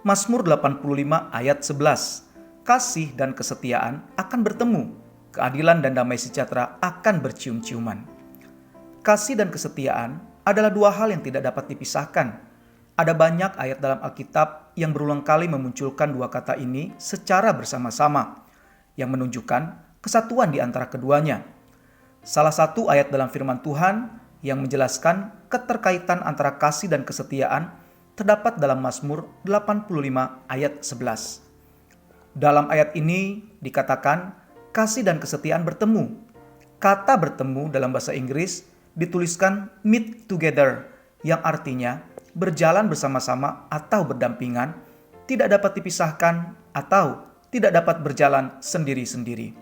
Mazmur 85 ayat 11. Kasih dan kesetiaan akan bertemu, keadilan dan damai sejahtera akan bercium-ciuman. Kasih dan kesetiaan adalah dua hal yang tidak dapat dipisahkan. Ada banyak ayat dalam Alkitab yang berulang kali memunculkan dua kata ini secara bersama-sama, yang menunjukkan kesatuan di antara keduanya. Salah satu ayat dalam firman Tuhan yang menjelaskan keterkaitan antara kasih dan kesetiaan terdapat dalam Mazmur 85 ayat 11. Dalam ayat ini dikatakan kasih dan kesetiaan bertemu. Kata bertemu dalam bahasa Inggris dituliskan meet together, yang artinya berjalan bersama-sama atau berdampingan, tidak dapat dipisahkan atau tidak dapat berjalan sendiri-sendiri.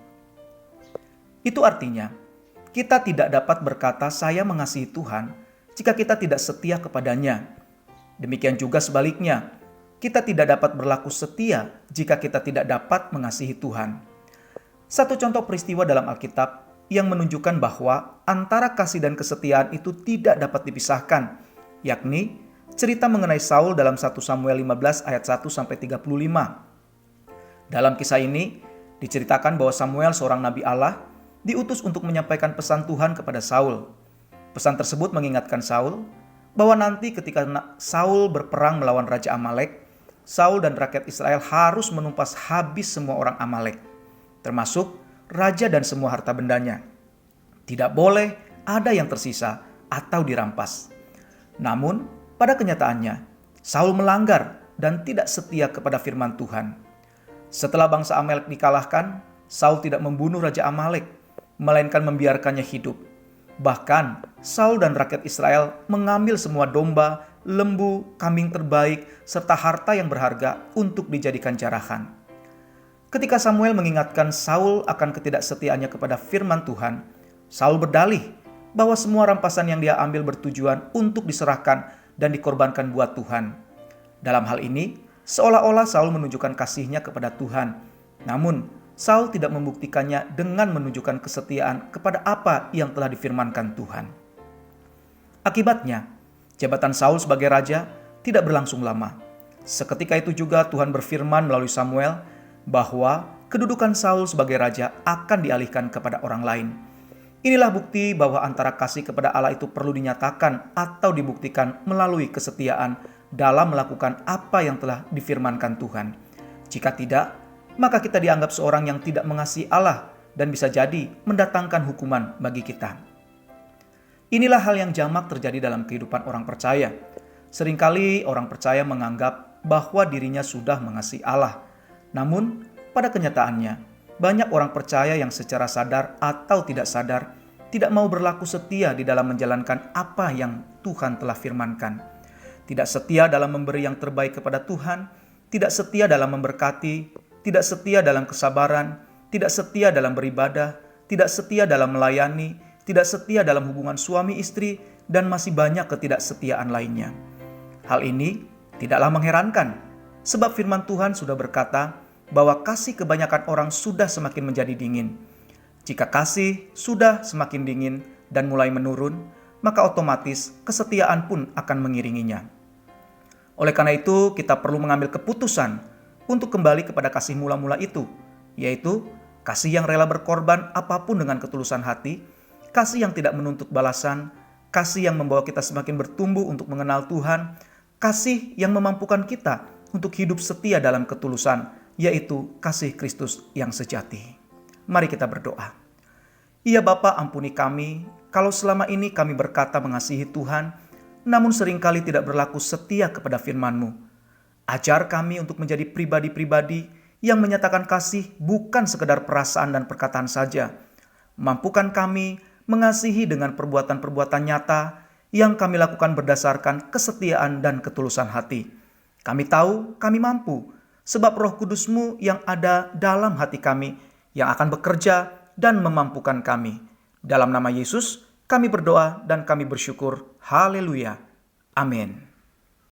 Itu artinya kita tidak dapat berkata saya mengasihi Tuhan jika kita tidak setia kepadanya. Demikian juga sebaliknya, kita tidak dapat berlaku setia jika kita tidak dapat mengasihi Tuhan. Satu contoh peristiwa dalam Alkitab yang menunjukkan bahwa antara kasih dan kesetiaan itu tidak dapat dipisahkan, yakni cerita mengenai Saul dalam 1 Samuel 15 ayat 1-35. Dalam kisah ini diceritakan bahwa Samuel, seorang nabi Allah, diutus untuk menyampaikan pesan Tuhan kepada Saul. Pesan tersebut mengingatkan Saul bahwa nanti ketika Saul berperang melawan Raja Amalek, Saul dan rakyat Israel harus menumpas habis semua orang Amalek, termasuk raja dan semua harta bendanya. Tidak boleh ada yang tersisa atau dirampas. Namun, pada kenyataannya, Saul melanggar dan tidak setia kepada firman Tuhan. Setelah bangsa Amalek dikalahkan, Saul tidak membunuh Raja Amalek, melainkan membiarkannya hidup. Bahkan, Saul dan rakyat Israel mengambil semua domba, lembu, kambing terbaik, serta harta yang berharga untuk dijadikan jarahan. Ketika Samuel mengingatkan Saul akan ketidaksetiaannya kepada firman Tuhan, Saul berdalih bahwa semua rampasan yang dia ambil bertujuan untuk diserahkan dan dikorbankan buat Tuhan. Dalam hal ini, seolah-olah Saul menunjukkan kasihnya kepada Tuhan. Namun, Saul tidak membuktikannya dengan menunjukkan kesetiaan kepada apa yang telah difirmankan Tuhan. Akibatnya, jabatan Saul sebagai raja tidak berlangsung lama. Seketika itu juga Tuhan berfirman melalui Samuel bahwa kedudukan Saul sebagai raja akan dialihkan kepada orang lain. Inilah bukti bahwa antara kasih kepada Allah itu perlu dinyatakan atau dibuktikan melalui kesetiaan dalam melakukan apa yang telah difirmankan Tuhan. Jika tidak, maka kita dianggap seorang yang tidak mengasihi Allah dan bisa jadi mendatangkan hukuman bagi kita. Inilah hal yang jamak terjadi dalam kehidupan orang percaya. Seringkali orang percaya menganggap bahwa dirinya sudah mengasihi Allah. Namun, pada kenyataannya, banyak orang percaya yang secara sadar atau tidak sadar tidak mau berlaku setia di dalam menjalankan apa yang Tuhan telah firmankan. Tidak setia dalam memberi yang terbaik kepada Tuhan, tidak setia dalam memberkati, tidak setia dalam kesabaran, tidak setia dalam beribadah, tidak setia dalam melayani, tidak setia dalam hubungan suami istri, dan masih banyak ketidaksetiaan lainnya. Hal ini tidaklah mengherankan, sebab firman Tuhan sudah berkata bahwa kasih kebanyakan orang sudah semakin menjadi dingin. Jika kasih sudah semakin dingin dan mulai menurun, maka otomatis kesetiaan pun akan mengiringinya. Oleh karena itu, kita perlu mengambil keputusan untuk kembali kepada kasih mula-mula itu, yaitu kasih yang rela berkorban apapun dengan ketulusan hati, kasih yang tidak menuntut balasan, kasih yang membawa kita semakin bertumbuh untuk mengenal Tuhan, kasih yang memampukan kita untuk hidup setia dalam ketulusan, yaitu kasih Kristus yang sejati. Mari kita berdoa. Ya Bapa, ampuni kami kalau selama ini kami berkata mengasihi Tuhan, namun seringkali tidak berlaku setia kepada firman-Mu. Ajar kami untuk menjadi pribadi-pribadi yang menyatakan kasih bukan sekedar perasaan dan perkataan saja. Mampukan kami mengasihi dengan perbuatan-perbuatan nyata yang kami lakukan berdasarkan kesetiaan dan ketulusan hati. Kami tahu kami mampu, sebab Roh Kudus-Mu yang ada dalam hati kami yang akan bekerja dan memampukan kami. Dalam nama Yesus, kami berdoa dan kami bersyukur. Haleluya. Amin.